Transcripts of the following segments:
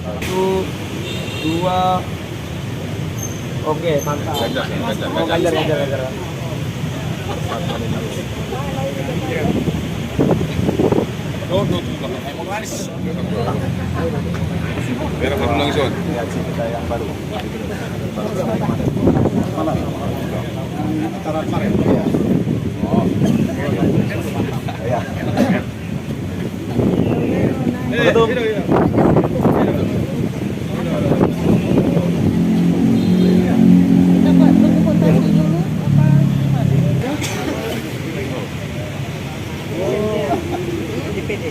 Satu, dua. Oke, mantap. Ganjar. Merah belum langsung. Lihat sih kita yang baru. Mana? Antara kemarin. Iya. Oh. Iya. Betul. DPD.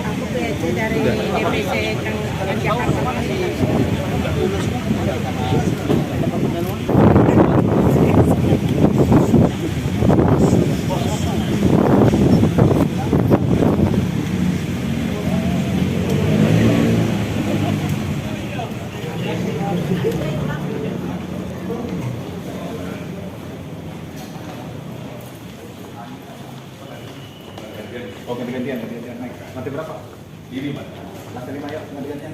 Aku PJ dari DPC Kang Jakarta. Oh, ganti-gantian naik. Lantai berapa? Ini Mas. Lantai 5 yuk, ganti-gantian.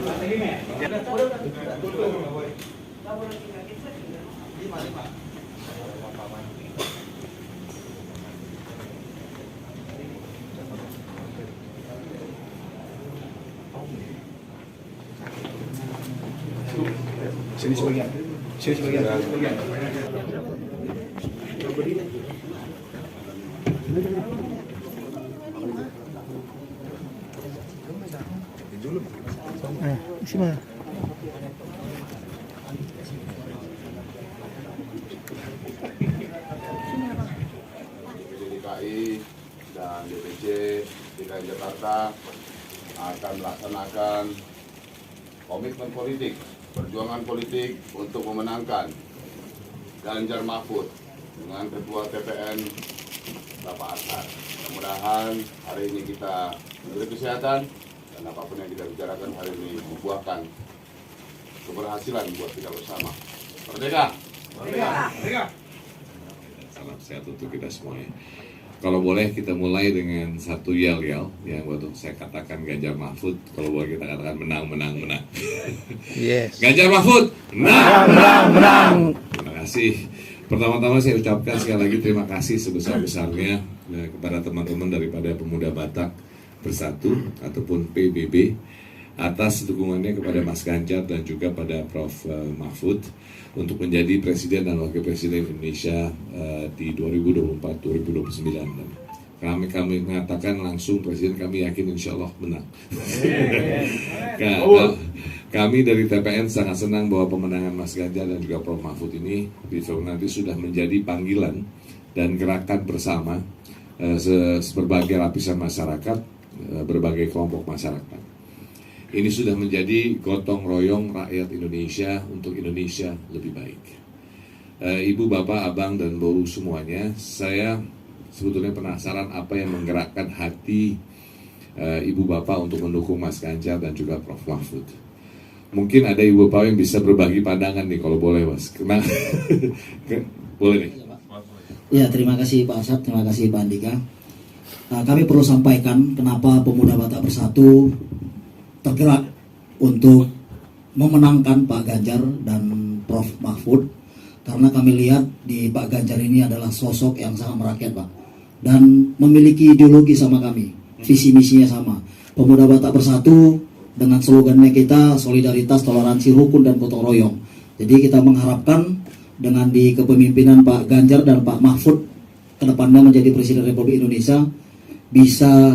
Lantai 5 ya? Lima. Sini sebagian. Isi mana? DKI dan DPC DKI Jakarta akan melaksanakan komitmen politik, perjuangan politik untuk memenangkan Ganjar Mahfud dengan Ketua TPN Bapak Ashar. Mudah-mudahan hari ini kita menjaga kesehatan dan apapun yang kita bicarakan hari ini membuahkan keberhasilan buat kita bersama. Merdeka! Merdeka! Salam sehat untuk kita semuanya. Kalau boleh kita mulai dengan satu yel-yel yang waktu saya katakan Ganjar Mahfud, kalau boleh kita katakan menang. Yes. Ganjar Mahfud, menang. Terima kasih. Pertama-tama saya ucapkan sekali lagi terima kasih sebesar-besarnya kepada teman-teman daripada Pemuda Batak Bersatu ataupun PBB atas dukungannya kepada Mas Ganjar dan juga pada Prof. Mahfud untuk menjadi Presiden dan Wakil Presiden Indonesia di 2024-2029. Kami mengatakan langsung Presiden, kami yakin insya Allah menang. Kami dari TPN sangat senang bahwa pemenangan Mas Ganjar dan juga Prof. Mahfud ini nanti sudah menjadi panggilan dan gerakan bersama berbagai lapisan masyarakat, berbagai kelompok masyarakat. Ini sudah menjadi gotong royong rakyat Indonesia untuk Indonesia lebih baik. Ibu, Bapak, Abang, dan Boru semuanya, saya sebetulnya penasaran apa yang menggerakkan hati Ibu Bapak untuk mendukung Mas Ganjar dan juga Prof. Mahfud. Mungkin ada Ibu Bapak yang bisa berbagi pandangan nih kalau boleh, Mas. Boleh nih. Ya, terima kasih Pak Asad, terima kasih Pak Andika. Kami perlu sampaikan kenapa Pemuda Batak Bersatu tergerak untuk memenangkan Pak Ganjar dan Prof. Mahfud, karena kami lihat di Pak Ganjar ini adalah sosok yang sangat merakyat, Pak, dan memiliki ideologi sama kami, visi misinya sama. Pemuda Batak Bersatu dengan slogannya kita solidaritas, toleransi, rukun, dan gotong royong. Jadi kita mengharapkan dengan di kepemimpinan Pak Ganjar dan Pak Mahfud kedepannya menjadi Presiden Republik Indonesia bisa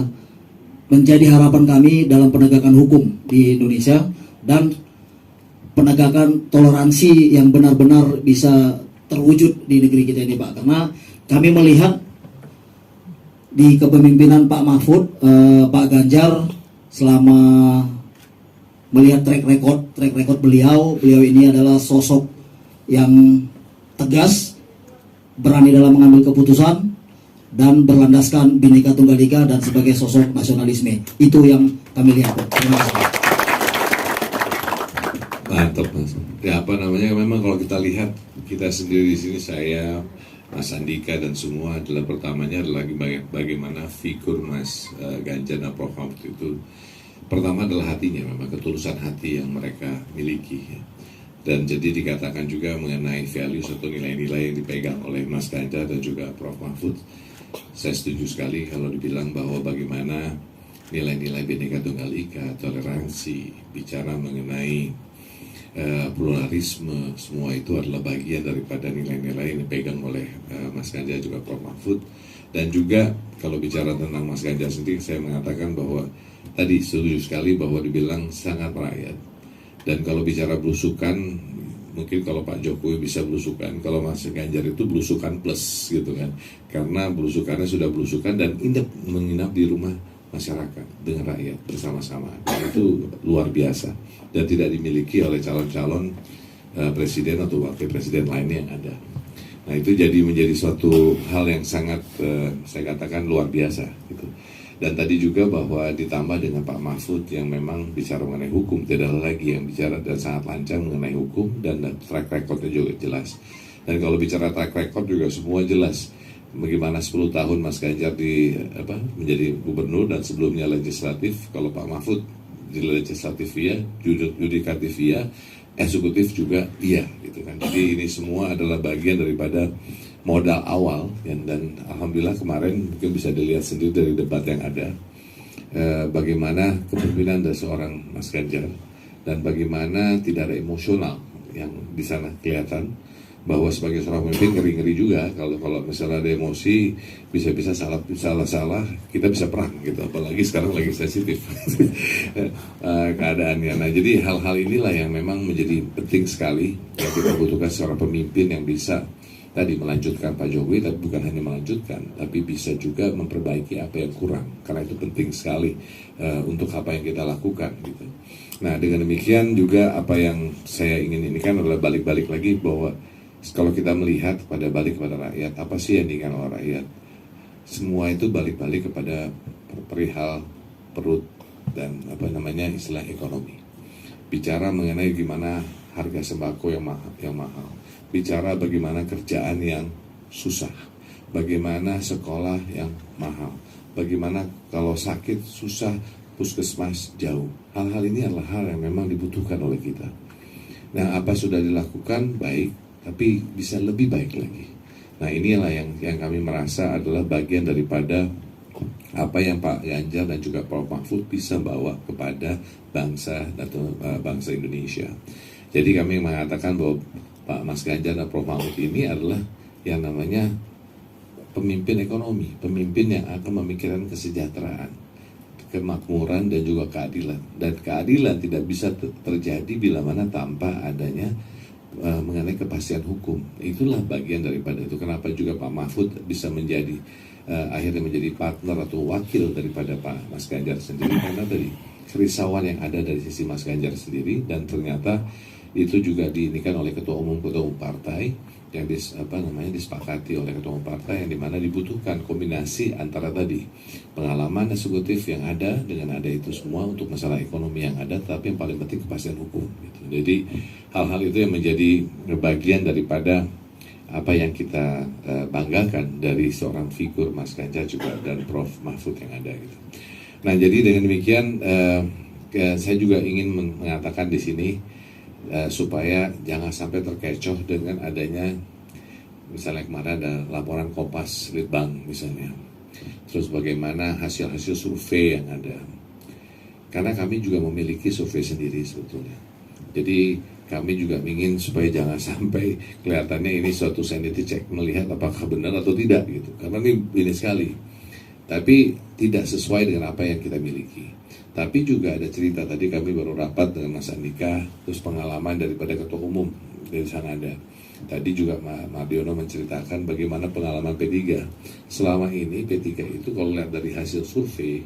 menjadi harapan kami dalam penegakan hukum di Indonesia dan penegakan toleransi yang benar-benar bisa terwujud di negeri kita ini, Pak. Karena kami melihat di kepemimpinan Pak Mahfud, Pak Ganjar selama melihat track record beliau ini adalah sosok yang tegas, berani dalam mengambil keputusan, dan berlandaskan Bhinneka Tunggal Ika dan sebagai sosok nasionalisme. Itu yang kami lihat. Terima kasih. Mantap Mas. Ya apa namanya, memang kalau kita lihat kita sendiri di sini, saya, Mas Andika dan semua adalah pertamanya adalah bagaimana figur Mas Ganjar dan Prof Mahfud itu, pertama adalah hatinya, memang ketulusan hati yang mereka miliki. Ya. Dan jadi dikatakan juga mengenai values atau nilai-nilai yang dipegang oleh Mas Ganjar dan juga Prof Mahfud. Saya setuju sekali kalau dibilang bahwa bagaimana nilai-nilai Bhinneka Tunggal Ika, toleransi, bicara mengenai pluralisme, semua itu adalah bagian daripada nilai-nilai yang dipegang oleh Mas Ganjar juga Prof Mahfud. Dan juga kalau bicara tentang Mas Ganjar sendiri, saya mengatakan bahwa tadi setuju sekali bahwa dibilang sangat rakyat. Dan kalau bicara belusukan, mungkin kalau Pak Jokowi bisa belusukan, kalau Mas Ganjar itu belusukan plus gitu kan, karena belusukannya sudah belusukan dan menginap di rumah masyarakat dengan rakyat bersama-sama. Itu luar biasa dan tidak dimiliki oleh calon-calon presiden atau wakil presiden lainnya yang ada. Nah itu menjadi suatu hal yang sangat saya katakan luar biasa gitu. Dan tadi juga bahwa ditambah dengan Pak Mahfud yang memang bicara mengenai hukum, tidak ada lagi yang bicara dan sangat lancar mengenai hukum, dan track recordnya juga jelas. Dan kalau bicara track record juga semua jelas. Bagaimana 10 tahun Mas Ganjar menjadi gubernur dan sebelumnya legislatif, kalau Pak Mahfud di legislatif iya, yudikatif iya, eksekutif juga iya gitu kan. Jadi ini semua adalah bagian daripada modal awal dan alhamdulillah kemarin mungkin bisa dilihat sendiri dari debat yang ada, bagaimana kepemimpinan dari seorang Mas Ganjar dan bagaimana tidak ada emosional yang di sana kelihatan. Bahwa sebagai seorang pemimpin ngeri-ngeri juga kalau misalnya ada emosi bisa salah kita bisa perang gitu, apalagi sekarang lagi sensitif keadaannya. Nah jadi hal-hal inilah yang memang menjadi penting sekali yang kita butuhkan seorang pemimpin yang bisa tadi melanjutkan Pak Jokowi, tapi bukan hanya melanjutkan, tapi bisa juga memperbaiki apa yang kurang, karena itu penting sekali untuk apa yang kita lakukan gitu. Nah dengan demikian juga apa yang saya ingin ini kan adalah balik-balik lagi bahwa kalau kita melihat balik kepada rakyat, apa sih yang diinginkan oleh rakyat? Semua itu balik-balik kepada perihal perut dan istilah ekonomi. Bicara mengenai gimana harga sembako yang mahal. Bicara bagaimana kerjaan yang susah. Bagaimana sekolah yang mahal. Bagaimana kalau sakit susah, puskesmas jauh. Hal-hal ini adalah hal yang memang dibutuhkan oleh kita. Nah, apa sudah dilakukan baik, tapi bisa lebih baik lagi. Nah inilah yang kami merasa adalah bagian daripada apa yang Pak Ganjar dan juga Prof Mahfud bisa bawa kepada bangsa atau bangsa Indonesia. Jadi kami mengatakan bahwa Pak Mas Ganjar dan Prof Mahfud ini adalah yang namanya pemimpin ekonomi, pemimpin yang akan memikirkan kesejahteraan, kemakmuran dan juga keadilan. Dan keadilan tidak bisa terjadi bila mana tanpa adanya mengenai kepastian hukum. Itulah bagian daripada itu. Kenapa juga Pak Mahfud bisa menjadi akhirnya menjadi partner atau wakil daripada Pak Mas Ganjar sendiri, karena dari kerisauan yang ada dari sisi Mas Ganjar sendiri, dan ternyata itu juga diinikan oleh ketua umum partai yang disepakati oleh ketua umum partai, yang dimana dibutuhkan kombinasi antara tadi pengalaman eksekutif yang ada dengan ada itu semua untuk masalah ekonomi yang ada, tapi yang paling penting kepastian hukum gitu. Jadi hal-hal itu yang menjadi bagian daripada apa yang kita banggakan dari seorang figur Mas Ganjar juga dan Prof Mahfud yang ada gitu. Nah jadi dengan demikian saya juga ingin mengatakan di sini supaya jangan sampai terkecoh dengan adanya misalnya kemarin ada laporan Kompas Litbang misalnya, terus bagaimana hasil-hasil survei yang ada, karena kami juga memiliki survei sendiri sebetulnya. Jadi kami juga ingin supaya jangan sampai kelihatannya ini suatu sanity check melihat apakah benar atau tidak gitu, karena ini sekali tapi tidak sesuai dengan apa yang kita miliki. Tapi juga ada cerita, tadi kami baru rapat dengan Mas Andika, terus pengalaman daripada ketua umum dari sana ada. Tadi juga Mardiono menceritakan bagaimana pengalaman P3. Selama ini P3 itu kalau lihat dari hasil survei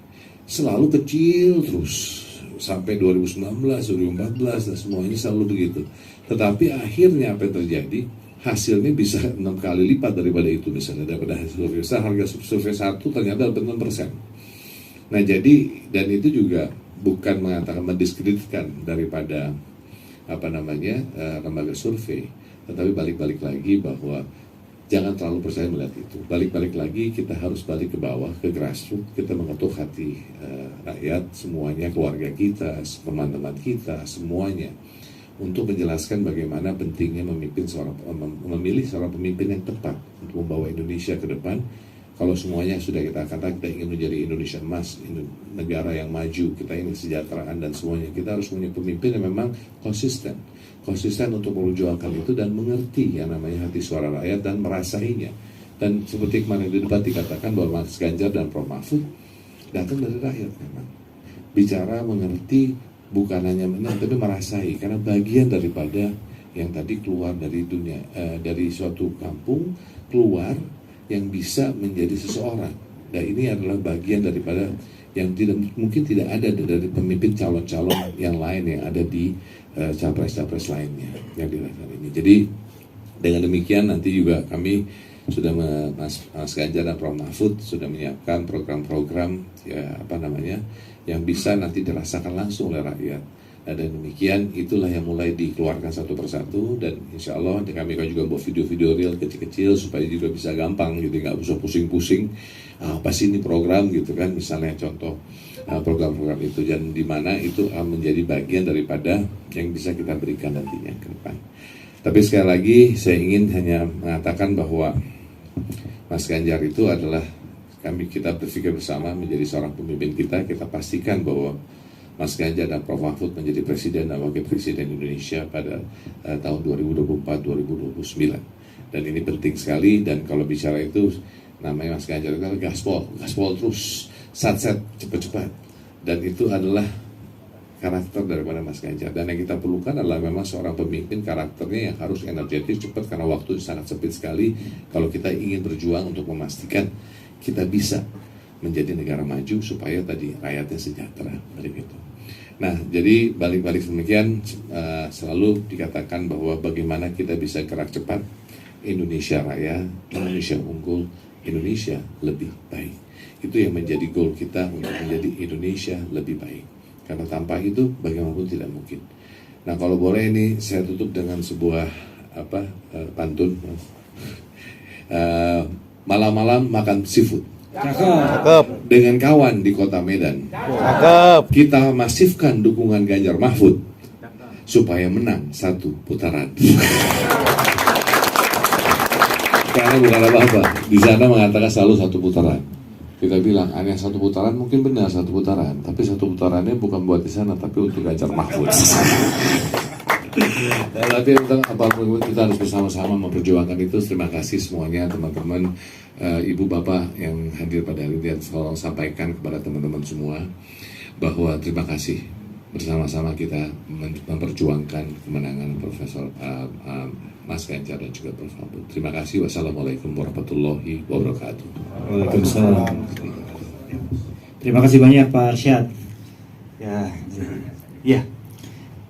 selalu kecil terus sampai 2019, 2014 dan semuanya selalu begitu. Tetapi akhirnya apa yang terjadi? Hasilnya bisa 6 kali lipat daripada itu, misalnya daripada hasil survei. Harga survei 1 ternyata dapat 6%. Nah jadi, dan itu juga bukan mengatakan mendiskreditkan daripada lembaga survei. Tetapi balik-balik lagi bahwa jangan terlalu percaya melihat itu. Balik-balik lagi kita harus balik ke bawah, ke grassroots. Kita mengetuk hati rakyat semuanya, keluarga kita, teman-teman kita, semuanya, untuk menjelaskan bagaimana pentingnya memilih seorang pemimpin yang tepat untuk membawa Indonesia ke depan. Kalau semuanya sudah kita katakan kita ingin menjadi Indonesia emas, negara yang maju, kita ingin kesejahteraan dan semuanya, kita harus punya pemimpin yang memang konsisten untuk memperjuangkan itu dan mengerti yang namanya hati suara rakyat dan merasainya. Dan seperti kemarin di debat dikatakan bahwa Mas Ganjar dan Prof Mahfud datang dari rakyat memang. Bicara mengerti, bukan hanya menang tapi merasai, karena bagian daripada yang tadi keluar dari dunia, dari suatu kampung keluar yang bisa menjadi seseorang. Dan ini adalah bagian daripada yang mungkin tidak ada dari pemimpin calon-calon yang lain yang ada di capres-capres lainnya yang dilakukan ini. Jadi dengan demikian nanti juga kami sudah Mas Ganjar dan Prof Mahfud sudah menyiapkan program-program yang bisa nanti dirasakan langsung oleh rakyat. Dan demikian itulah yang mulai dikeluarkan satu persatu, dan insya Allah kami akan juga buat video-video real kecil-kecil supaya juga bisa gampang gitu, nggak usah pusing-pusing apa sih ini program gitu kan, misalnya contoh program-program itu, dan di mana itu menjadi bagian daripada yang bisa kita berikan nantinya ke depan. Tapi sekali lagi saya ingin hanya mengatakan bahwa Mas Ganjar itu adalah kita berpikir bersama menjadi seorang pemimpin kita pastikan bahwa Mas Ganjar dan Prof Mahfud menjadi Presiden dan Wakil Presiden Indonesia pada tahun 2024-2029. Dan ini penting sekali, dan kalau bicara itu namanya Mas Ganjar itu gaspol terus, satset cepat-cepat. Dan itu adalah karakter daripada Mas Ganjar. Dan yang kita perlukan adalah memang seorang pemimpin karakternya yang harus energetis, cepat, karena waktu sangat sempit sekali kalau kita ingin berjuang untuk memastikan kita bisa menjadi negara maju supaya tadi rakyatnya sejahtera. Nah, jadi balik-balik demikian selalu dikatakan bahwa bagaimana kita bisa gerak cepat, Indonesia Raya, Indonesia unggul, Indonesia lebih baik. Itu yang menjadi goal kita untuk menjadi Indonesia lebih baik. Karena tanpa itu bagaimanapun tidak mungkin. Nah, kalau boleh ini saya tutup dengan sebuah pantun. Malam-malam makan seafood. Cakep. Dengan kawan di kota Medan. Cakep. Kita masifkan dukungan Ganjar Mahfud supaya menang satu putaran. Karena bukan apa-apa, di sana mengatakan selalu satu putaran. Kita bilang hanya satu putaran, mungkin benar satu putaran, tapi satu putarannya bukan buat di sana, tapi untuk Ganjar Mahfud. Tapi untuk apapun kita harus bersama-sama memperjuangkan itu. Terima kasih semuanya teman-teman, ibu bapak yang hadir pada hari ini. Tolong sampaikan kepada teman-teman semua bahwa terima kasih, bersama-sama kita memperjuangkan kemenangan Profesor Mas Ganjar dan juga Prof Mahfud. Terima kasih. Wassalamualaikum warahmatullahi wabarakatuh. Waalaikumsalam. Terima kasih banyak Pak Arsyad. Ya.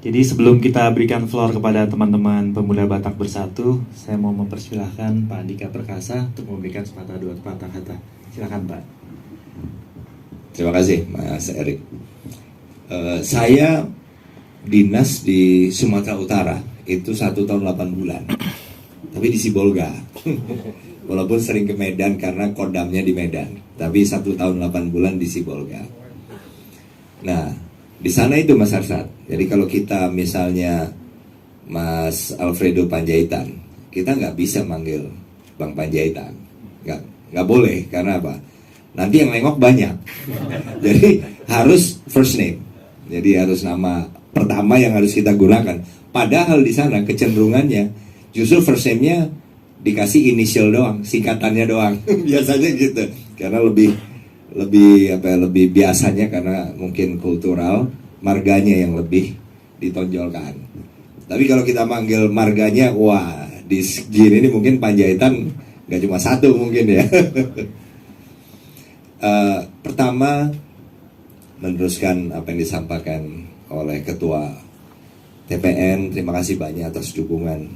Jadi sebelum kita berikan floor kepada teman-teman Pemuda Batak Bersatu, saya mau mempersilahkan Pak Andika Perkasa untuk memberikan sepatah dua patah kata. Silakan Pak. Terima kasih Mas Erik. Saya dinas di Sumatera Utara itu 1 tahun 8 bulan, tapi di Sibolga. Walaupun sering ke Medan karena kodamnya di Medan, tapi 1 tahun 8 bulan di Sibolga. Nah, di sana itu Mas Arsad. Jadi kalau kita misalnya Mas Alfredo Panjaitan, kita nggak bisa manggil Bang Panjaitan, nggak boleh. Karena apa? Nanti yang nengok banyak. Jadi harus first name. Jadi harus nama pertama yang harus kita gunakan. Padahal di sana kecenderungannya justru first name-nya dikasih initial doang, singkatannya doang. Biasanya gitu. Karena lebih biasanya karena mungkin kultural, marganya yang lebih ditonjolkan. Tapi kalau kita manggil marganya, wah di gini ini mungkin Panjaitan nggak cuma satu mungkin ya. Pertama, meneruskan apa yang disampaikan oleh Ketua TPN. Terima kasih banyak atas dukungan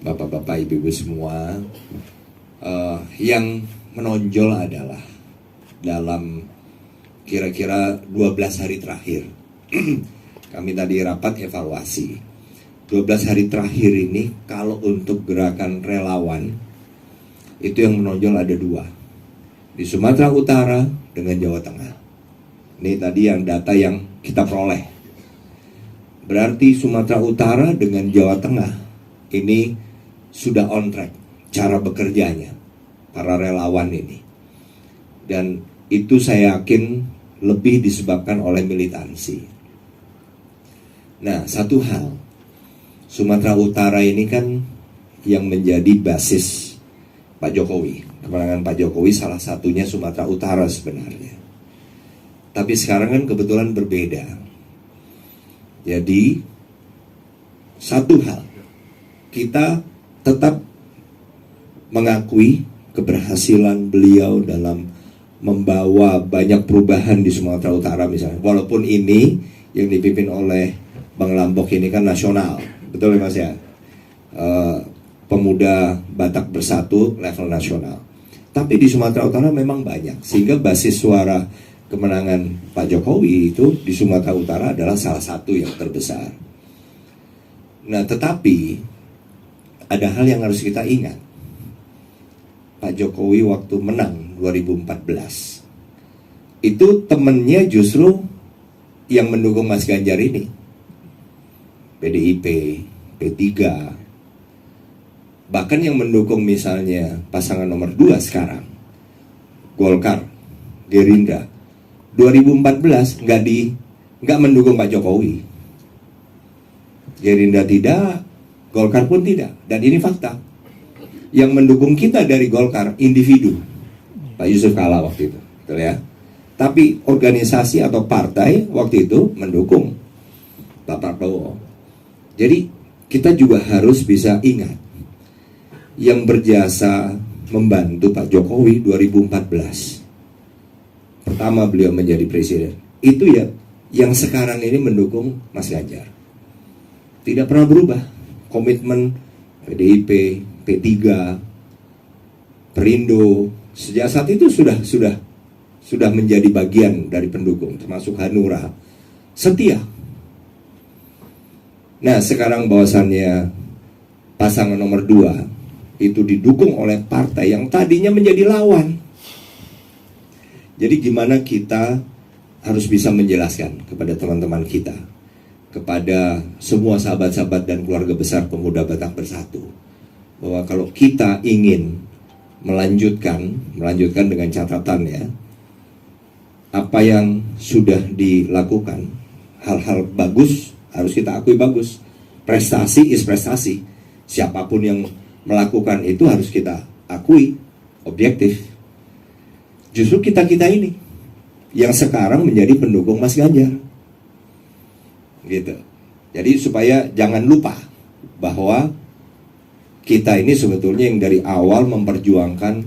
bapak-bapak, ibu-ibu semua. Yang menonjol adalah dalam kira-kira 12 hari terakhir kami tadi rapat evaluasi. 12 hari terakhir ini, kalau untuk gerakan relawan, itu yang menonjol ada 2. Di Sumatera Utara dengan Jawa Tengah. Ini tadi yang data yang kita peroleh. Berarti Sumatera Utara dengan Jawa Tengah ini sudah on track cara bekerjanya para relawan ini. Dan itu saya yakin lebih disebabkan oleh militansi. Nah, satu hal, Sumatera Utara ini kan yang menjadi basis Pak Jokowi. Kemenangan Pak Jokowi salah satunya Sumatera Utara sebenarnya. Tapi sekarang kan kebetulan berbeda. Jadi satu hal, kita tetap mengakui keberhasilan beliau dalam membawa banyak perubahan di Sumatera Utara misalnya. Walaupun ini yang dipimpin oleh Bang Lambok ini kan nasional, betul ya Mas ya? Pemuda Batak Bersatu level nasional. Tapi di Sumatera Utara memang banyak, sehingga basis suara kemenangan Pak Jokowi itu di Sumatera Utara adalah salah satu yang terbesar. Nah, tetapi ada hal yang harus kita ingat. Pak Jokowi waktu menang 2014 itu temennya justru yang mendukung Mas Ganjar ini, PDIP, P3, bahkan yang mendukung misalnya pasangan nomor 2 sekarang, Golkar, Gerindra, 2014 nggak mendukung Pak Jokowi. Gerindra tidak, Golkar pun tidak, dan ini fakta. Yang mendukung kita dari Golkar individu, Pak Yusuf Kala waktu itu, betul ya. Tapi organisasi atau partai waktu itu mendukung Pak Prabowo. Jadi kita juga harus bisa ingat, yang berjasa membantu Pak Jokowi 2014, pertama beliau menjadi presiden, itu ya yang sekarang ini mendukung Mas Ganjar. Tidak pernah berubah komitmen PDIP, P3, Perindo sejak saat itu sudah menjadi bagian dari pendukung, termasuk Hanura, setia. Nah, sekarang bahwasannya pasangan nomor 2 itu didukung oleh partai yang tadinya menjadi lawan. Jadi gimana kita harus bisa menjelaskan kepada teman-teman kita, kepada semua sahabat-sahabat dan keluarga besar Pemuda Batak Bersatu, bahwa kalau kita ingin melanjutkan dengan catatan ya, apa yang sudah dilakukan, hal-hal bagus harus kita akui bagus. Prestasi is prestasi. Siapapun yang melakukan itu harus kita akui, objektif. Justru kita ini yang sekarang menjadi pendukung Mas Ganjar, gitu. Jadi supaya jangan lupa bahwa kita ini sebetulnya yang dari awal memperjuangkan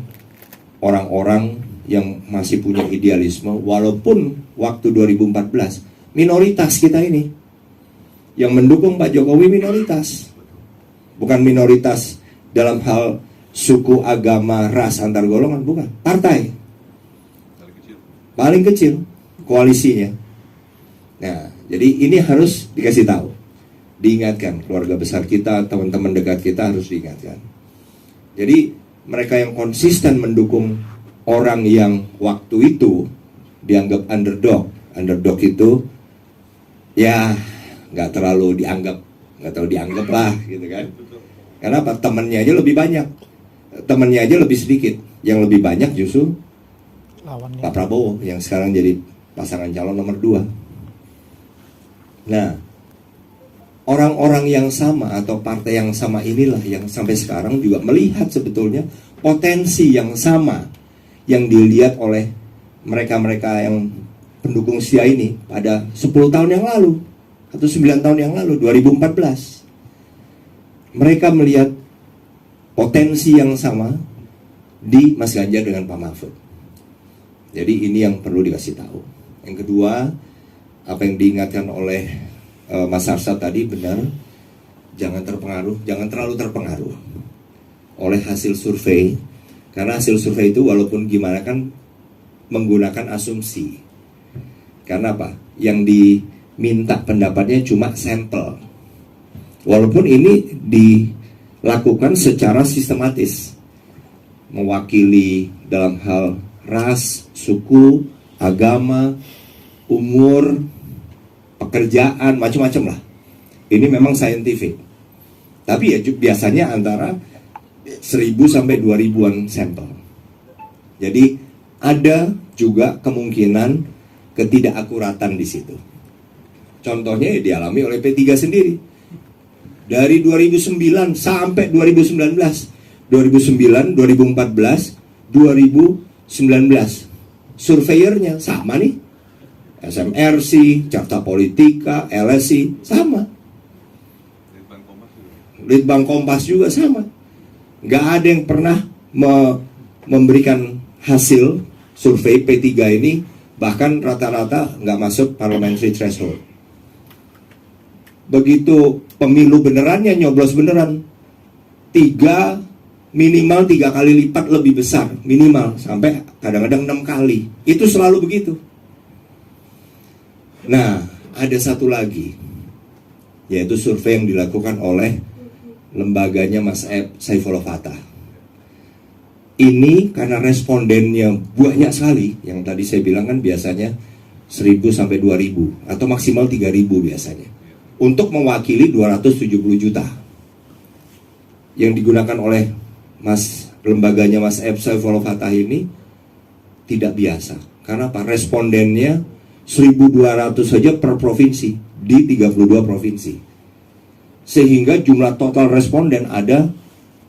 orang-orang yang masih punya idealisme, walaupun waktu 2014 minoritas kita ini yang mendukung Pak Jokowi minoritas, bukan minoritas dalam hal suku, agama, ras, antar golongan, bukan, partai paling kecil koalisinya. Nah, jadi ini harus dikasih tahu, diingatkan keluarga besar kita, teman-teman dekat kita harus diingatkan. Jadi mereka yang konsisten mendukung orang yang waktu itu dianggap underdog itu ya nggak terlalu dianggap lah, gitu kan? Karena apa? Temannya aja lebih banyak, temannya aja lebih sedikit, yang lebih banyak justru lawannya Pak Prabowo yang sekarang jadi pasangan calon nomor 2. Nah, orang-orang yang sama atau partai yang sama inilah yang sampai sekarang juga melihat sebetulnya potensi yang sama yang dilihat oleh mereka-mereka yang pendukung setia ini pada 10 tahun yang lalu atau 9 tahun yang lalu, 2014. Mereka melihat potensi yang sama di Mas Ganjar dengan Pak Mahfud. Jadi ini yang perlu dikasih tahu. Yang kedua, apa yang diingatkan oleh Mas Arsad tadi benar, jangan terlalu terpengaruh oleh hasil survei, karena hasil survei itu walaupun gimana kan menggunakan asumsi. Karena apa? Yang diminta pendapatnya cuma sampel, Walaupun ini dilakukan secara sistematis, mewakili dalam hal ras, suku, agama, umur, pekerjaan, macam-macam lah. Ini memang saintifik. Tapi ya biasanya antara 1.000 sampai 2.000-an sampel. Jadi ada juga kemungkinan ketidakakuratan di situ. Contohnya ya dialami oleh P3 sendiri. Dari 2009 sampai 2019, 2009, 2014, 2019, surveyornya sama nih. SMRC, Carta Politika, LSI, sama. Litbang Kompas juga sama. Nggak ada yang pernah memberikan hasil survei P3 ini, bahkan rata-rata nggak masuk parliamentary threshold. Begitu pemilu benerannya, nyoblos beneran, minimal 3 kali lipat lebih besar, minimal, sampai kadang-kadang 6 kali. Itu selalu begitu. Nah, ada satu lagi, yaitu survei yang dilakukan oleh lembaganya Mas Saifullah Fatah. Ini karena respondennya banyak sekali, yang tadi saya bilang kan biasanya 1.000 sampai 2.000 atau maksimal 3.000 biasanya, untuk mewakili 270 juta. Yang digunakan oleh lembaganya Mas Saifullah Fatah ini tidak biasa. Karena apa? Respondennya 1.200 saja per provinsi di 32 provinsi. Sehingga jumlah total responden ada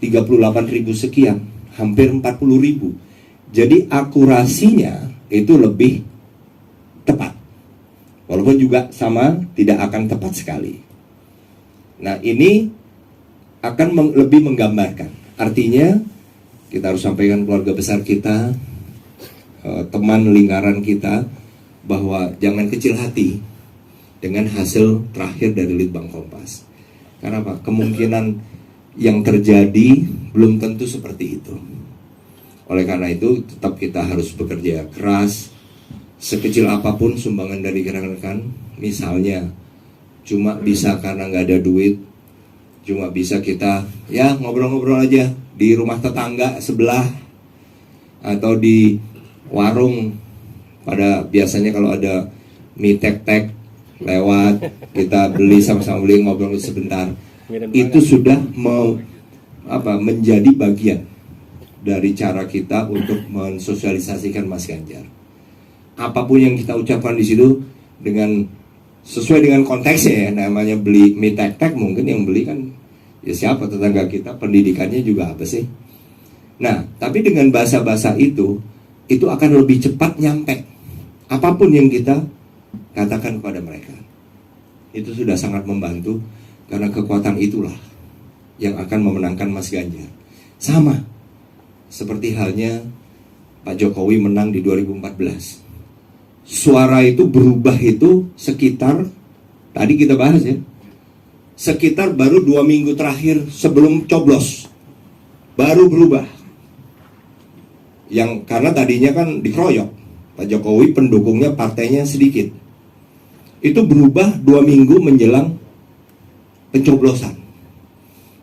38.000 sekian, hampir 40.000. Jadi akurasinya itu lebih tepat. Walaupun juga sama, tidak akan tepat sekali. Nah, ini akan lebih menggambarkan. Artinya, kita harus sampaikan keluarga besar kita, teman lingkaran kita, bahwa jangan kecil hati dengan hasil terakhir dari Litbang Kompas. Karena apa? Kemungkinan yang terjadi belum tentu seperti itu. Oleh karena itu, tetap kita harus bekerja keras. Sekecil apapun sumbangan dari rekan-rekan, misalnya cuma bisa karena nggak ada duit, cuma bisa kita ya ngobrol-ngobrol aja di rumah tetangga sebelah atau di warung. Pada biasanya kalau ada mie tek-tek lewat, kita beli sama-sama, beli, ngobrol sebentar. Itu sudah menjadi bagian dari cara kita untuk mensosialisasikan Mas Ganjar. Apapun yang kita ucapkan di situ dengan sesuai dengan konteksnya ya, namanya beli mie tek-tek, mungkin yang beli kan ya siapa, tetangga kita, pendidikannya juga apa sih. Nah, tapi dengan bahasa-bahasa itu akan lebih cepat nyampe apapun yang kita katakan kepada mereka. Itu sudah sangat membantu, karena kekuatan itulah yang akan memenangkan Mas Ganjar. Sama seperti halnya Pak Jokowi menang di 2014. Suara itu berubah itu sekitar, tadi kita bahas ya, sekitar baru 2 minggu terakhir sebelum coblos baru berubah. Yang karena tadinya kan dikeroyok, Pak Jokowi pendukungnya partainya sedikit. Itu berubah 2 minggu menjelang pencoblosan.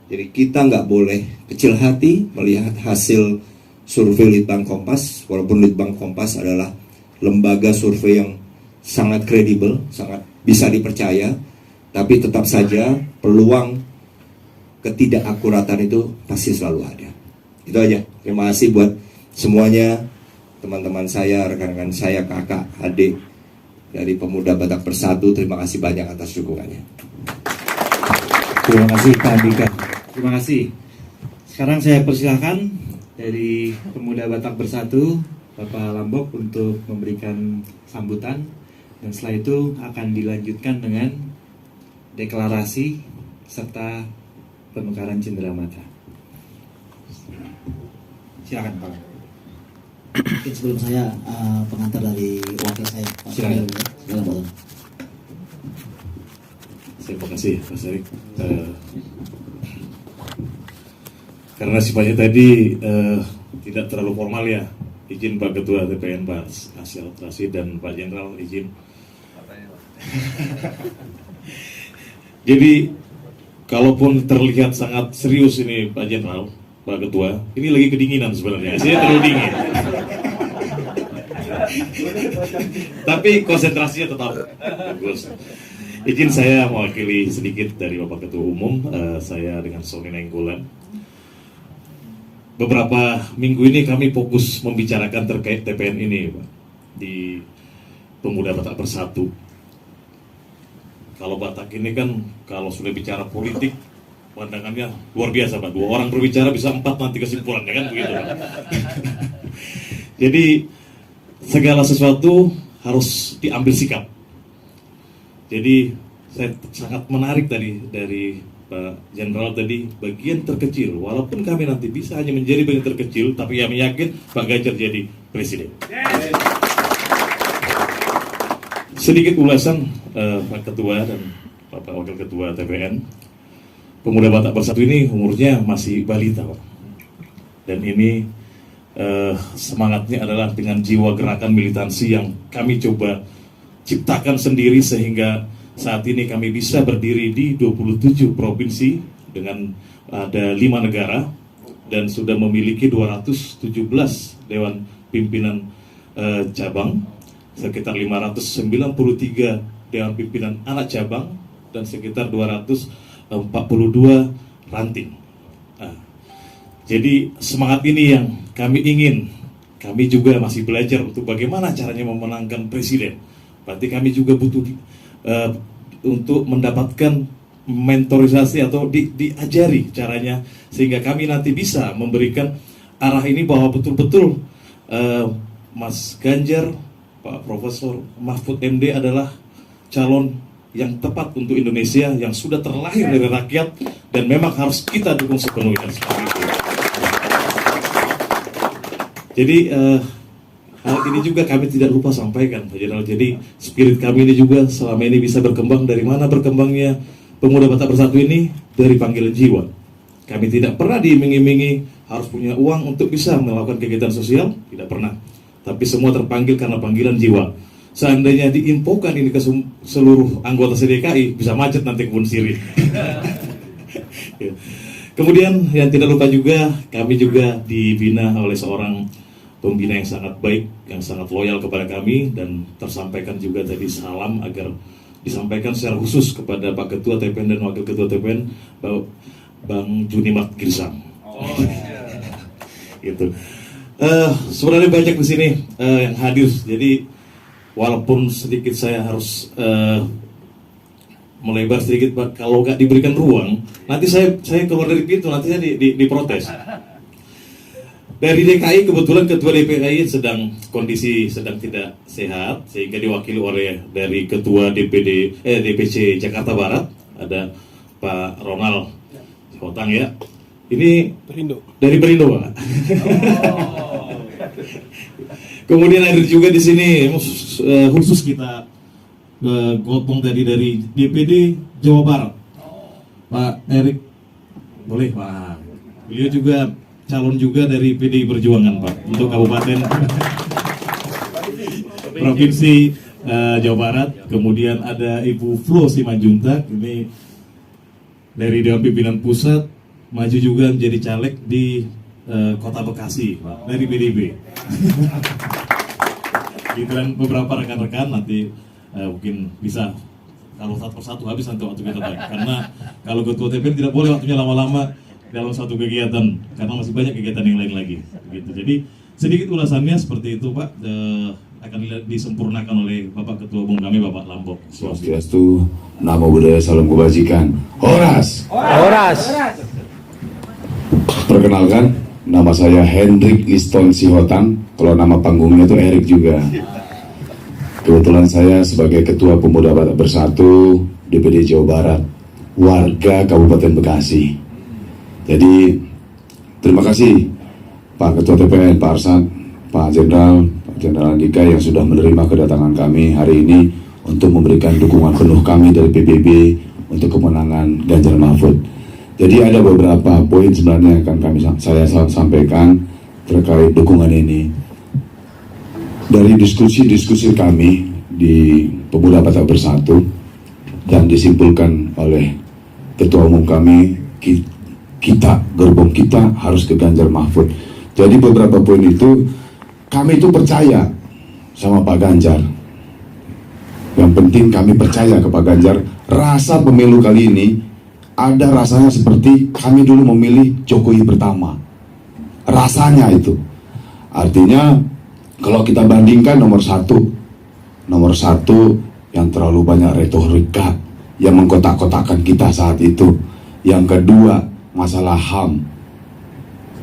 Jadi kita nggak boleh kecil hati melihat hasil survei Litbang Kompas, walaupun Litbang Kompas adalah lembaga survei yang sangat kredibel, sangat bisa dipercaya, tapi tetap saja peluang ketidakakuratan itu pasti selalu ada. Itu aja. Terima kasih buat semuanya, teman-teman saya, rekan-rekan saya, kakak, adik dari Pemuda Batak Bersatu. Terima kasih banyak atas dukungannya. Terima kasih Pak Andika. Terima kasih. Sekarang saya persilahkan dari Pemuda Batak Bersatu, Bapak Lambok, untuk memberikan sambutan, dan setelah itu akan dilanjutkan dengan deklarasi serta penukaran cenderamata. Silakan Pak. Mungkin sebelum saya pengantar dari wakil saya, Pak. Silakan. Silakan Pak. Terima kasih Mas Erik. Karena sifatnya tadi tidak terlalu formal ya, izin Pak Ketua TPN Pak Asyal Trasi dan Pak Jenderal izin. Jadi kalaupun terlihat sangat serius ini Pak Jenderal, Pak Ketua, ini lagi kedinginan sebenarnya. Saya terlalu dingin. Tapi konsentrasinya tetap bagus. Izin saya mewakili sedikit dari Bapak Ketua Umum, saya dengan Sony Nainggolan. Beberapa minggu ini kami fokus membicarakan terkait TPN ini, Pak, di Pemuda Batak Bersatu. Kalau Batak ini kan, kalau sudah bicara politik, pandangannya luar biasa, Pak. 2 orang berbicara bisa 4 nanti kesimpulannya, kan begitu, Pak. Jadi segala sesuatu harus diambil sikap. Jadi saya sangat menarik tadi dari Pak Jenderal tadi, bagian terkecil, walaupun kami nanti bisa hanya menjadi bagian terkecil, tapi kami yakin Pak Ganjar jadi presiden. Sedikit ulasan Pak Ketua dan Bapak Wakil Ketua TPN. Pemuda Batak Bersatu ini umurnya masih balita, Pak. Dan ini semangatnya adalah dengan jiwa gerakan militansi yang kami coba ciptakan sendiri, sehingga saat ini kami bisa berdiri di 27 provinsi dengan ada 5 negara dan sudah memiliki 217 Dewan Pimpinan cabang, sekitar 593 Dewan Pimpinan anak cabang, dan sekitar 242 ranting. Nah, jadi semangat ini yang kami ingin. Kami juga masih belajar untuk bagaimana caranya memenangkan presiden. Berarti kami juga butuh untuk mendapatkan mentorisasi atau diajari caranya, sehingga kami nanti bisa memberikan arah ini bahwa betul-betul Mas Ganjar, Pak Profesor Mahfud MD adalah calon yang tepat untuk Indonesia, yang sudah terlahir dari rakyat dan memang harus kita dukung sepenuhnya seperti itu. Jadi hal ini juga kami tidak lupa sampaikan, Pak Jenderal. Jadi spirit kami ini juga selama ini bisa berkembang. Dari mana berkembangnya Pemuda Batak Bersatu ini? Dari panggilan jiwa. Kami tidak pernah diiming-imingi harus punya uang untuk bisa melakukan kegiatan sosial, tidak pernah. Tapi semua terpanggil karena panggilan jiwa. Seandainya diinfokan ini ke seluruh anggota CDKI, bisa macet nanti kebun sirih. Kemudian yang tidak lupa juga, kami juga dibina oleh seorang pembina yang sangat baik, yang sangat loyal kepada kami, dan tersampaikan juga tadi salam agar disampaikan secara khusus kepada Pak Ketua TPN dan Wakil Ketua TPN, Bang Junimat Girsang. Gitu. Sebenarnya banyak di sini yang hadir, jadi walaupun sedikit saya harus melebar sedikit, Pak, kalau nggak diberikan ruang, nanti saya keluar dari pintu, nanti saya diprotes. Dari DKI kebetulan Ketua DPI kondisi sedang tidak sehat, sehingga diwakili oleh dari Ketua DPC Jakarta Barat, ada Pak Ronald Hotang ya. Ini dari Perindo, Pak. Kemudian hadir juga di sini khusus kita gotong dari DPD Jawa Barat, Pak Erik, boleh Pak. Beliau juga calon juga dari PDI Perjuangan, Pak, untuk Kabupaten Provinsi Jawa Barat. Kemudian ada Ibu Flo Simanjuntak, ini dari Dewan Pimpinan Pusat, maju juga menjadi caleg di Kota Bekasi, Pak, dari PDIP. Gitu, dan beberapa rekan-rekan nanti mungkin bisa, kalau satu persatu habis nanti waktu kita baik. Karena kalau Ketua TPN tidak boleh waktunya lama-lama dalam satu kegiatan, karena masih banyak kegiatan yang lain lagi. Gitu. Jadi sedikit ulasannya seperti itu, Pak. Akan disempurnakan oleh Bapak Ketua Umum kami, Bapak Lambok. Swastiastu, Namo Buddhaya, Salam Kebajikan. Horas. Horas. Perkenalkan, nama saya Hendrik Liston Sihotang. Kalau nama panggungnya itu Erik juga. Kebetulan saya sebagai Ketua Pemuda Batak Bersatu DPD Jawa Barat, warga Kabupaten Bekasi. Jadi terima kasih Pak Ketua TPN, Pak Arsad, Pak Jenderal Andika yang sudah menerima kedatangan kami hari ini untuk memberikan dukungan penuh kami dari PBB untuk kemenangan Ganjar Mahfud. Jadi ada beberapa poin sebenarnya yang akan saya sampaikan terkait dukungan ini. Dari diskusi kami di Pemuda Batak Bersatu yang disimpulkan oleh ketua umum kami, kita, gerbong kita harus ke Ganjar Mahfud. Jadi beberapa poin itu, kami itu percaya sama Pak Ganjar. Yang penting kami percaya ke Pak Ganjar. Rasa pemilu kali ini ada rasanya seperti kami dulu memilih Jokowi pertama. Rasanya itu. Artinya kalau kita bandingkan nomor satu yang terlalu banyak retorika yang mengkotak-kotakkan kita saat itu. Yang kedua, masalah HAM.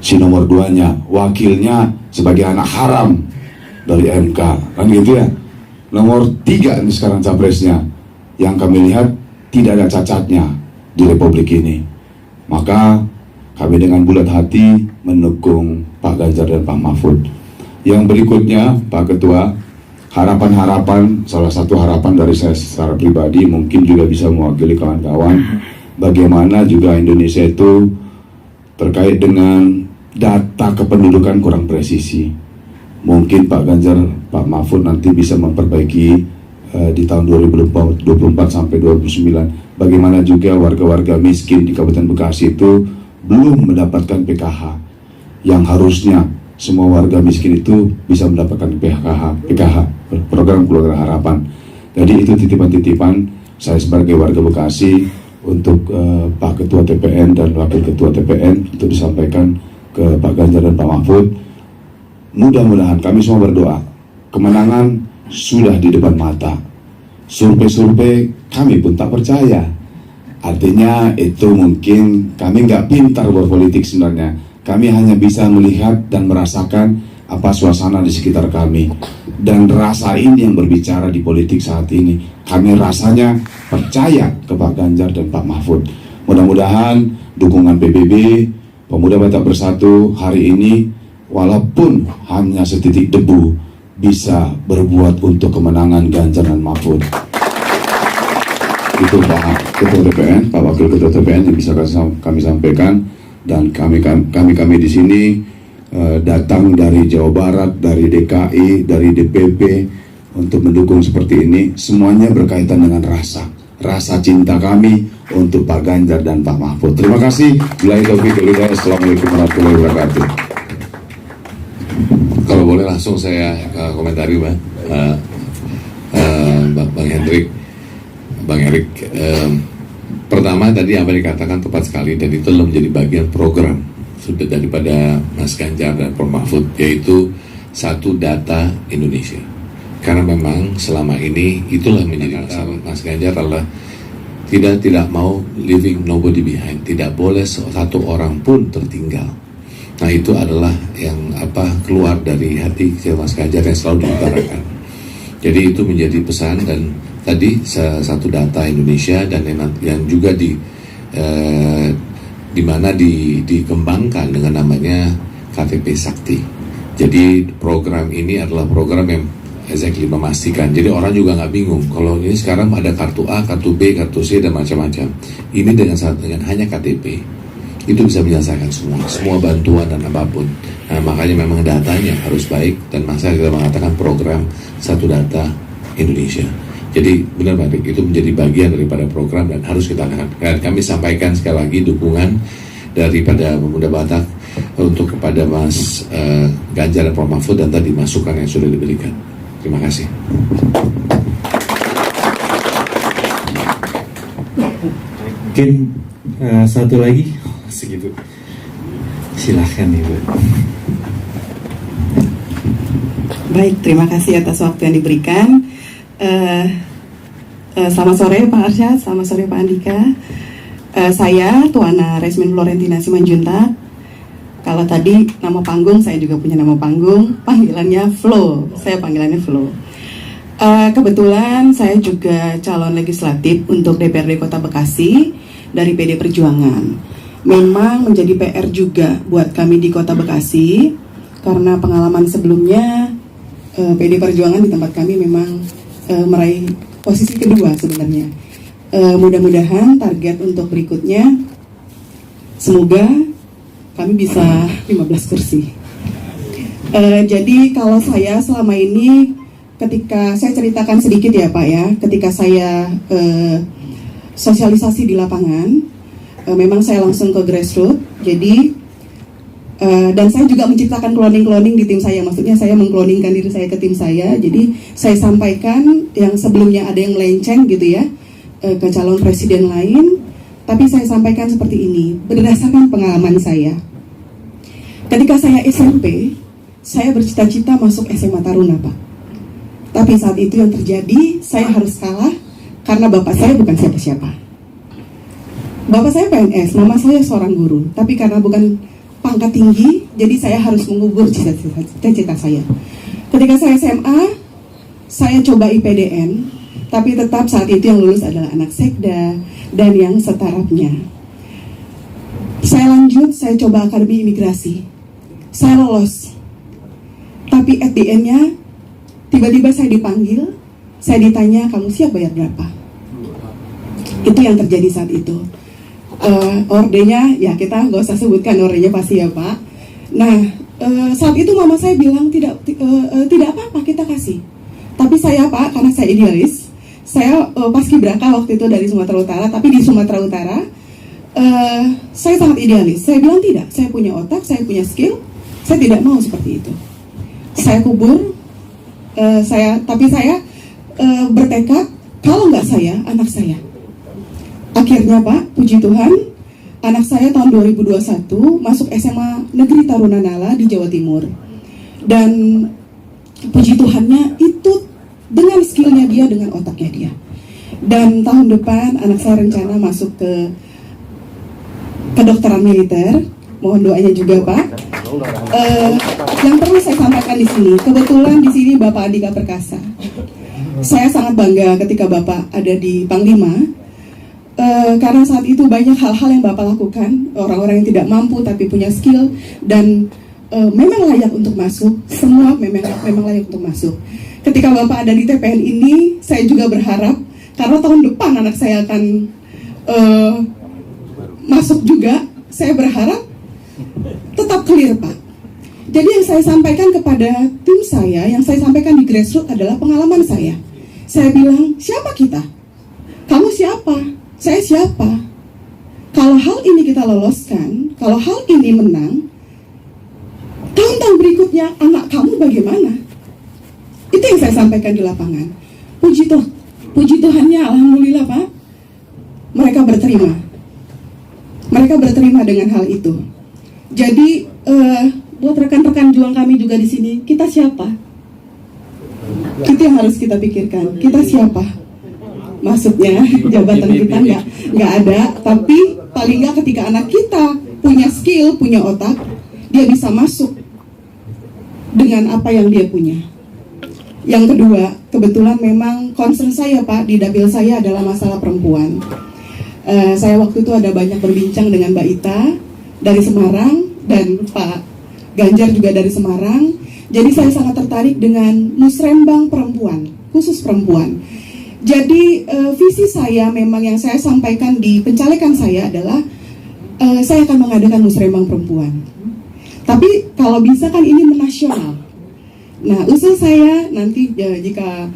Si nomor 2-nya, wakilnya sebagai anak haram dari MK, kan gitu ya. Nomor 3 ini sekarang capresnya, yang kami lihat tidak ada cacatnya di Republik ini. Maka kami dengan bulat hati mendukung Pak Ganjar dan Pak Mahfud. Yang berikutnya, Pak Ketua, harapan-harapan, salah satu harapan dari saya secara pribadi, mungkin juga bisa mewakili kawan-kawan, bagaimana juga Indonesia itu terkait dengan data kependudukan kurang presisi. Mungkin Pak Ganjar, Pak Mahfud nanti bisa memperbaiki di tahun 2024 sampai 2029. Bagaimana juga warga-warga miskin di Kabupaten Bekasi itu belum mendapatkan PKH, yang harusnya semua warga miskin itu bisa mendapatkan PKH, program keluarga harapan. Jadi itu titipan-titipan saya sebagai warga Bekasi untuk Pak Ketua TPN dan Wakil Ketua TPN untuk disampaikan ke Pak Ganjar dan Pak Mahfud. Mudah-mudahan kami semua berdoa, kemenangan sudah di depan mata. Survei-survei kami pun tak percaya. Artinya itu mungkin kami nggak pintar berpolitik sebenarnya. Kami hanya bisa melihat dan merasakan apa suasana di sekitar kami. Dan rasa ini yang berbicara di politik saat ini. Kami rasanya percaya ke Pak Ganjar dan Pak Mahfud. Mudah-mudahan dukungan PBB, Pemuda Batak Bersatu hari ini, walaupun hanya setitik debu, bisa berbuat untuk kemenangan Ganjar dan Mahfud. Itu Pak Ketua TPN, Pak Wakil Ketua TPN yang bisa kami sampaikan. Dan kami di sini datang dari Jawa Barat, dari DKI, dari DPP untuk mendukung seperti ini. Semuanya berkaitan dengan rasa cinta kami untuk Pak Ganjar dan Pak Mahfud. Terima kasih. Assalamualaikum warahmatullahi wabarakatuh. Kalau boleh langsung saya komentari, Bang. Bang Hendrik, Bang Erik. Pertama tadi apa dikatakan tepat sekali, dan itu adalah menjadi bagian program sudah daripada Mas Ganjar dan Pak Mahfud, yaitu satu data Indonesia. Karena memang selama ini itulah menjadi masalah Mas Ganjar adalah tidak mau leaving nobody behind, tidak boleh satu orang pun tertinggal. Nah itu adalah yang keluar dari hati Mas Ganjar yang selalu diutarakan. Jadi itu menjadi pesan, dan tadi satu data Indonesia, dan yang juga di mana dikembangkan dengan namanya KTP Sakti. Jadi program ini adalah program yang exactly memastikan. Jadi orang juga nggak bingung kalau ini sekarang ada kartu A, kartu B, kartu C dan macam-macam. Ini dengan hanya KTP itu bisa menyelesaikan semua bantuan dan apapun. Nah makanya memang datanya harus baik, dan masa kita mengatakan program satu data Indonesia. Jadi benar Pak, itu menjadi bagian daripada program dan harus kita lakukan. Dan kami sampaikan sekali lagi dukungan daripada Pemuda Batak untuk kepada Mas Ganjar dan Pak Mahfud, dan tadi masukan yang sudah diberikan. Terima kasih. Mungkin satu lagi segitu. Silahkan Ibu. Baik, terima kasih atas waktu yang diberikan. Selamat sore Pak Arsyad, selamat sore Pak Andika. Saya Tuana Resmin Florentina Simanjuntak. Kalau tadi nama panggung, saya juga punya nama panggung, panggilannya Flo. Saya panggilannya Flo. Kebetulan saya juga calon legislatif untuk DPRD Kota Bekasi dari PD Perjuangan. Memang menjadi PR juga buat kami di Kota Bekasi, karena pengalaman sebelumnya PD Perjuangan di tempat kami memang meraih posisi kedua sebenarnya. Mudah-mudahan target untuk berikutnya, semoga kami bisa 15 kursi. Jadi kalau saya selama ini, ketika saya ceritakan sedikit ya Pak ya, ketika saya sosialisasi di lapangan, memang saya langsung ke grassroots. Jadi dan saya juga menciptakan cloning di tim saya. Maksudnya saya mengkloningkan diri saya ke tim saya. Jadi saya sampaikan yang sebelumnya ada yang melenceng gitu ya ke calon presiden lain. Tapi saya sampaikan seperti ini berdasarkan pengalaman saya. Ketika saya SMP, saya bercita-cita masuk SMA Taruna, Pak. Tapi saat itu yang terjadi, saya harus kalah karena bapak saya bukan siapa-siapa. Bapak saya PNS, mama saya seorang guru. Tapi karena bukan pangkat tinggi, jadi saya harus mengubur cita-cita saya. Ketika saya SMA, saya coba IPDN, tapi tetap saat itu yang lulus adalah anak sekda dan yang setarafnya. Saya lanjut, saya coba akademi imigrasi. Saya lolos. Tapi at the end-nya, tiba-tiba saya dipanggil, saya ditanya, kamu siap bayar berapa? Itu yang terjadi saat itu. Ordenya, ya kita nggak usah sebutkan ordenya pasti ya Pak. Nah, saat itu mama saya bilang tidak apa-apa kita kasih. Tapi saya Pak, karena saya idealis, saya paskibraka waktu itu dari Sumatera Utara. Tapi di Sumatera Utara, saya sangat idealis. Saya bilang tidak, saya punya otak, saya punya skill, saya tidak mau seperti itu. Saya kubur, tapi saya bertekad kalau nggak saya, anak saya. Akhirnya Pak, puji Tuhan, anak saya tahun 2021 masuk SMA Negeri Taruna Nala di Jawa Timur. Dan puji Tuhannya itu dengan skillnya dia, dengan otaknya dia. Dan tahun depan anak saya rencana masuk ke kedokteran militer. Mohon doanya juga Pak. Yang perlu saya sampaikan di sini, kebetulan di sini Bapak Andika Perkasa. Saya sangat bangga ketika Bapak ada di Panglima. Karena saat itu banyak hal-hal yang Bapak lakukan, orang-orang yang tidak mampu tapi punya skill dan memang layak untuk masuk. Semua memang layak untuk masuk. Ketika Bapak ada di TPN ini, saya juga berharap karena tahun depan anak saya akan masuk juga. Saya berharap tetap clear Pak. Jadi yang saya sampaikan kepada tim saya, yang saya sampaikan di grassroots adalah pengalaman saya. Saya bilang, siapa kita? Kamu siapa? Saya siapa? Kalau hal ini kita loloskan, kalau hal ini menang, tahun-tahun berikutnya anak kamu bagaimana? Itu yang saya sampaikan di lapangan. Puji Tuhannya, alhamdulillah Pak, mereka berterima. Mereka berterima dengan hal itu. Jadi buat rekan-rekan juang kami juga di sini, kita siapa? Itu yang harus kita pikirkan. Kita siapa? Maksudnya jabatan kita nggak ada, tapi paling nggak ketika anak kita punya skill, punya otak, dia bisa masuk dengan apa yang dia punya. Yang kedua, kebetulan memang concern saya Pak di dapil saya adalah masalah perempuan. Saya waktu itu ada banyak berbincang dengan Mbak Ita dari Semarang dan Pak Ganjar juga dari Semarang. Jadi saya sangat tertarik dengan musrembang perempuan, khusus perempuan. Jadi visi saya memang yang saya sampaikan di pencalekan saya adalah saya akan mengadakan musrembang perempuan. Tapi kalau bisa kan ini menasional. Nah usul saya nanti jika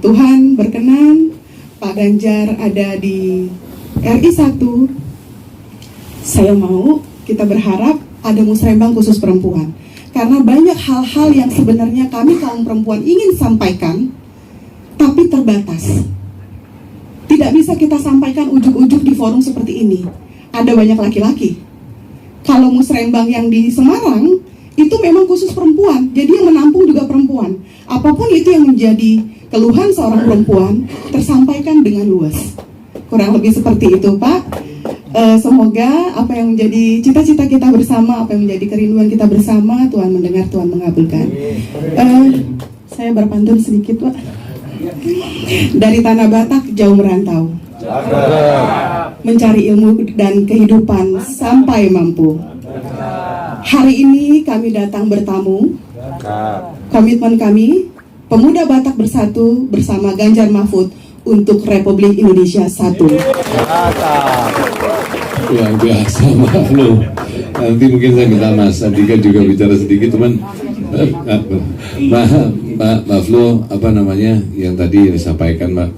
Tuhan berkenan Pak Ganjar ada di RI 1, saya mau kita berharap ada musrembang khusus perempuan. Karena banyak hal-hal yang sebenarnya kami kaum perempuan ingin sampaikan tapi terbatas. Tidak bisa kita sampaikan ujuk-ujuk di forum seperti ini. Ada banyak laki-laki. Kalau musrembang yang di Semarang itu memang khusus perempuan, jadi yang menampung juga perempuan. Apapun itu yang menjadi keluhan seorang perempuan tersampaikan dengan luas. Kurang lebih seperti itu Pak. Semoga apa yang menjadi cita-cita kita bersama, apa yang menjadi kerinduan kita bersama, Tuhan mendengar, Tuhan mengabulkan. Saya berpantun sedikit Pak. Dari tanah Batak jauh merantau, mencari ilmu dan kehidupan sampai mampu. Hari ini kami datang bertamu. Komitmen kami, Pemuda Batak Bersatu bersama Ganjar Mahfud untuk Republik Indonesia 1. Luar biasa Mbak Flo. Nanti mungkin saya minta Mas Andika juga bicara sedikit, teman. Mbak Flo, apa namanya yang tadi disampaikan Mbak,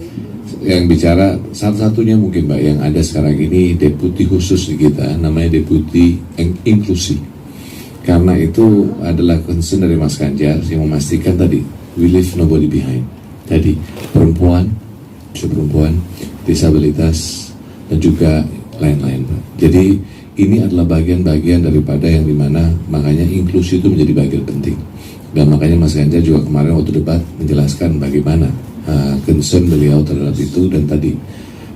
yang bicara satu-satunya mungkin Mbak yang ada sekarang ini deputi khusus di kita, namanya deputi inklusi. Karena itu adalah concern dari Mas Ganjar yang memastikan tadi we leave nobody behind. Tadi perempuan, disabilitas dan juga lain-lain. Jadi ini adalah bagian-bagian daripada yang dimana makanya inklusi itu menjadi bagian penting. Dan makanya Mas Ganjar juga kemarin waktu debat menjelaskan bagaimana concern beliau terhadap itu, dan tadi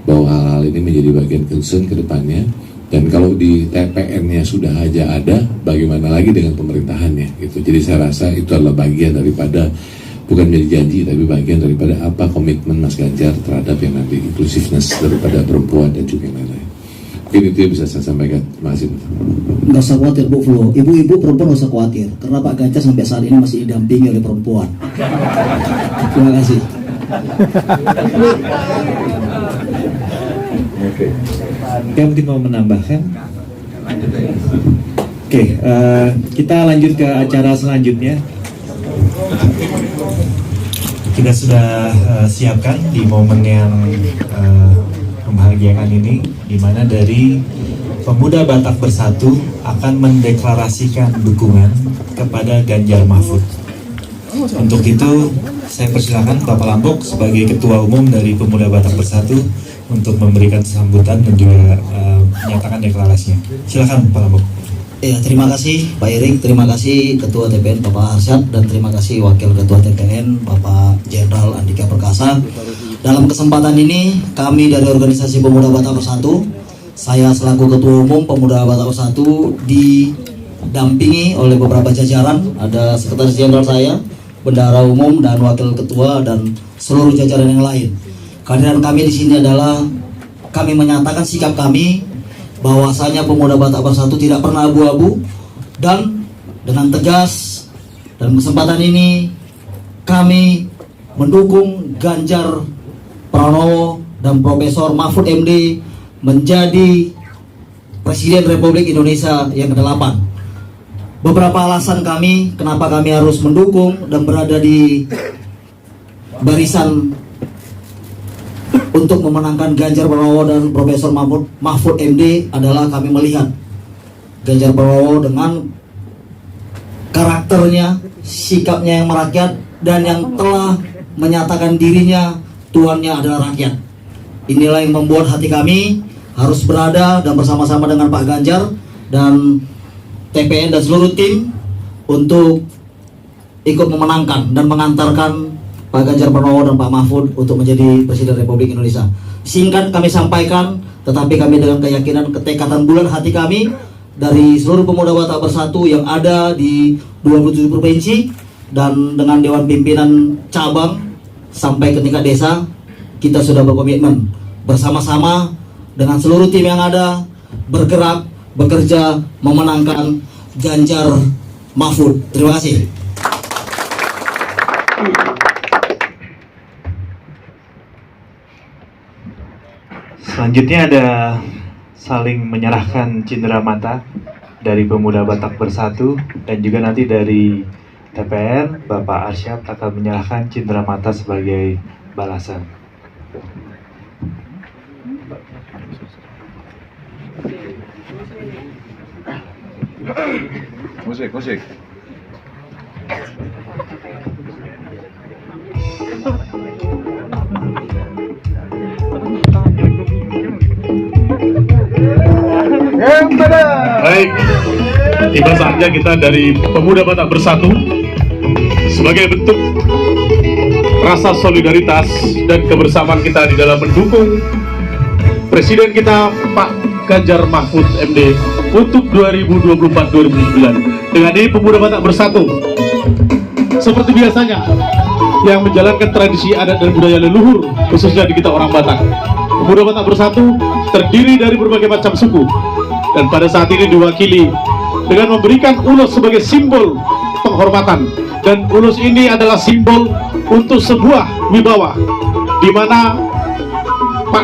bahwa hal-hal ini menjadi bagian concern ke depannya. Dan kalau di TPN-nya sudah aja ada, bagaimana lagi dengan pemerintahannya gitu. Jadi saya rasa itu adalah bagian daripada, bukan menjadi janji, tapi bagian daripada apa komitmen Mas Ganjar terhadap yang nanti inclusiveness daripada perempuan dan juga yang lain-lain. Mungkin itu yang bisa saya sampaikan. Terima kasih. Nggak usah khawatir Bu Flo, ibu-ibu perempuan nggak usah khawatir, karena Pak Ganjar sampai saat ini masih didampingi oleh perempuan. Terima kasih. Oke, mungkin mau menambahkan. Oke, kita lanjut ke acara selanjutnya. Kita sudah siapkan di momen yang membahagiakan ini, di mana dari Pemuda Batak Bersatu akan mendeklarasikan dukungan kepada Ganjar Mahfud. Untuk itu, saya persilakan Bapak Lambok sebagai Ketua Umum dari Pemuda Batak Bersatu untuk memberikan sambutan dan juga menyatakan deklarasinya. Silakan Pak Lambok. Ya, terima kasih Pak Iring, terima kasih Ketua TPN Bapak Arsyad, dan terima kasih Wakil Ketua TPN Bapak Jenderal Andika Perkasa. Dalam kesempatan ini, kami dari Organisasi Pemuda Batak Bersatu, saya selaku Ketua Umum Pemuda Batak Bersatu didampingi oleh beberapa jajaran, ada Sekretaris Jenderal saya, Bendahara Umum, dan Wakil Ketua, dan seluruh jajaran yang lain. Kehadiran kami di sini adalah kami menyatakan sikap kami bahwasanya Pemuda Batak Bersatu tidak pernah abu-abu, dan dengan tegas dalam kesempatan ini kami mendukung Ganjar Pranowo dan Profesor Mahfud MD menjadi Presiden Republik Indonesia yang ke-8. Beberapa alasan kami kenapa kami harus mendukung dan berada di barisan untuk memenangkan Ganjar Pranowo dan Profesor Mahfud MD adalah kami melihat Ganjar Pranowo dengan karakternya, sikapnya yang merakyat, dan yang telah menyatakan dirinya tuannya adalah rakyat. Inilah yang membuat hati kami harus berada dan bersama-sama dengan Pak Ganjar dan TPN dan seluruh tim untuk ikut memenangkan dan mengantarkan Pak Ganjar Pranowo dan Pak Mahfud untuk menjadi Presiden Republik Indonesia. Singkat kami sampaikan, tetapi kami dengan keyakinan, ketekatan bulan hati kami dari seluruh Pemuda Batak Bersatu yang ada di 27 provinsi dan dengan Dewan Pimpinan Cabang sampai ke tingkat desa, kita sudah berkomitmen bersama-sama dengan seluruh tim yang ada bergerak, bekerja, memenangkan Ganjar Mahfud. Terima kasih. Selanjutnya ada saling menyerahkan cindera mata dari Pemuda Batak Bersatu, dan juga nanti dari TPN Bapak Arsyad akan menyerahkan cindera mata sebagai balasan. Musik. Baik, tiba saatnya kita dari Pemuda Batak Bersatu sebagai bentuk rasa solidaritas dan kebersamaan kita di dalam mendukung Presiden kita Pak Ganjar Mahfud MD untuk 2024-2029. Dengan ini Pemuda Batak Bersatu seperti biasanya yang menjalankan tradisi adat dan budaya leluhur, khususnya di kita orang Batak. Pemuda Batak Bersatu terdiri dari berbagai macam suku, dan pada saat ini diwakili dengan memberikan ulus sebagai simbol penghormatan, dan ulus ini adalah simbol untuk sebuah wibawa di mana Pak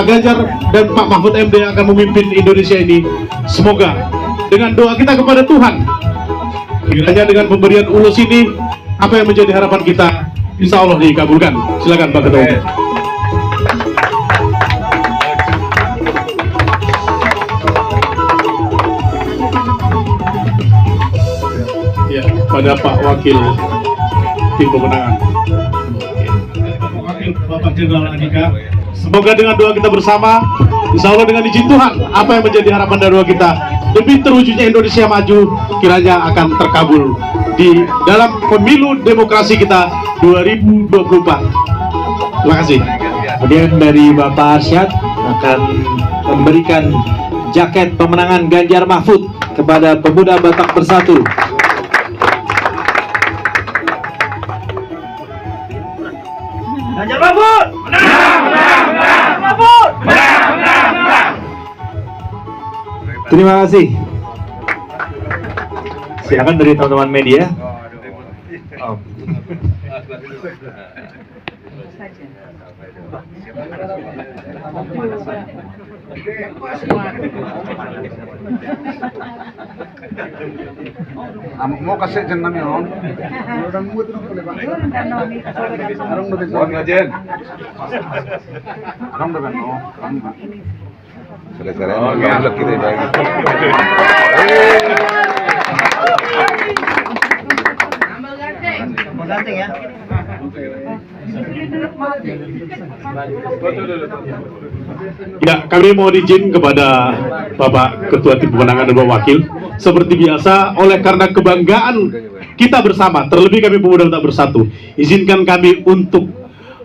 Ganjar dan Pak Mahfud MD yang akan memimpin Indonesia ini. Semoga dengan doa kita kepada Tuhan, kiranya dengan pemberian ulus ini apa yang menjadi harapan kita insya Allah dikabulkan. Silakan Pak Ketua. pada Pak Wakil tim pemenangan. Wakil Bapak Jenderal Andika. Semoga dengan doa kita bersama, insya Allah dengan izin Tuhan, apa yang menjadi harapan dan doa kita demi terwujudnya Indonesia maju, kiranya akan terkabul di dalam pemilu demokrasi kita 2024. Terima kasih. Kemudian dari Bapak Arsyad akan memberikan jaket pemenangan Ganjar Mahfud kepada Pemuda Batak Bersatu. Ganjar Mahfud! Menang! Menang! Menang! Mahfud! Menang! Menang! Menang! Terima kasih. Silakan dari teman-teman media. Mau kasih jenam ya, Om? Orang muat dong boleh Pak. Orang udah bisa. Orang ngajen. Orang udah kan, oh, orang Pak. Selesai. Oh, ngelak kita lagi. Ambal ganteng ya. Ya, kami mohon izin kepada Bapak Ketua Tim Pemenangan dan Bapak Wakil. Seperti biasa, oleh karena kebanggaan kita bersama, terlebih kami Pemuda Batak Bersatu, izinkan kami untuk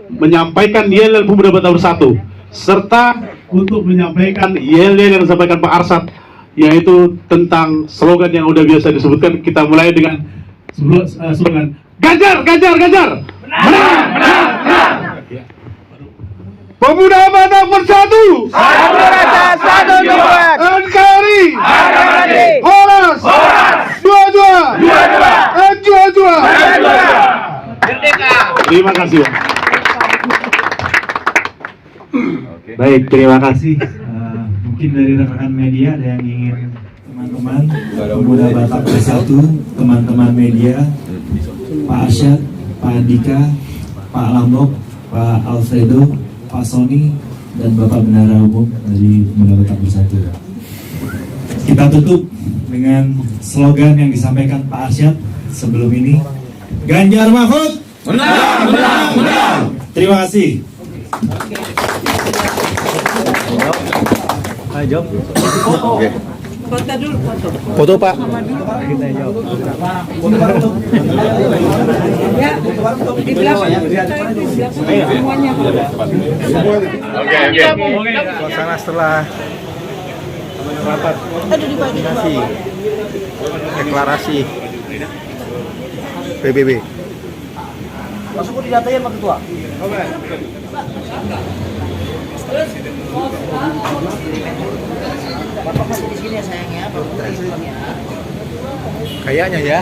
menyampaikan yel-yel Pemuda Batak Bersatu, serta untuk menyampaikan yel-yel yang disampaikan Pak Arsyad, yaitu tentang slogan yang udah biasa disebutkan. Kita mulai dengan slogan Ganjar, Ganjar, Ganjar! Menang, menang, menang! Pemuda Batak Bersatu! Satu rasa, satu tujuan. NKRI! Horas! Dua-dua! Dua-dua! Merdeka! Terima kasih, Pak. Baik, terima kasih. Mungkin dari rekan media ada yang ingin teman-teman Pemuda Batak Bersatu, teman-teman media, Pak Arsyad, Pak Andika, Pak Lambok, Pak Alfredo, Pak Sony, dan Bapak Bendahara Umum dari Pemuda Batak Bersatu. Kita tutup dengan slogan yang disampaikan Pak Arsyad sebelum ini. Ganjar Mahfud! Menang, menang, menang! Terima kasih. Ayo. Foto dulu, foto. Foto Pak. Ya, di belakang semuanya. Oke. Suasana setelah rapat koordinasi deklarasi PBB. Masuk di datanya Pak Ketua. Bapak masih di sini ya sayangnya, Kayaknya ya.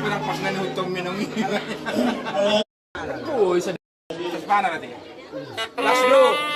bilang pas nanti hutum minum ini. Oh, sedih. Mana nanti? Las dulu.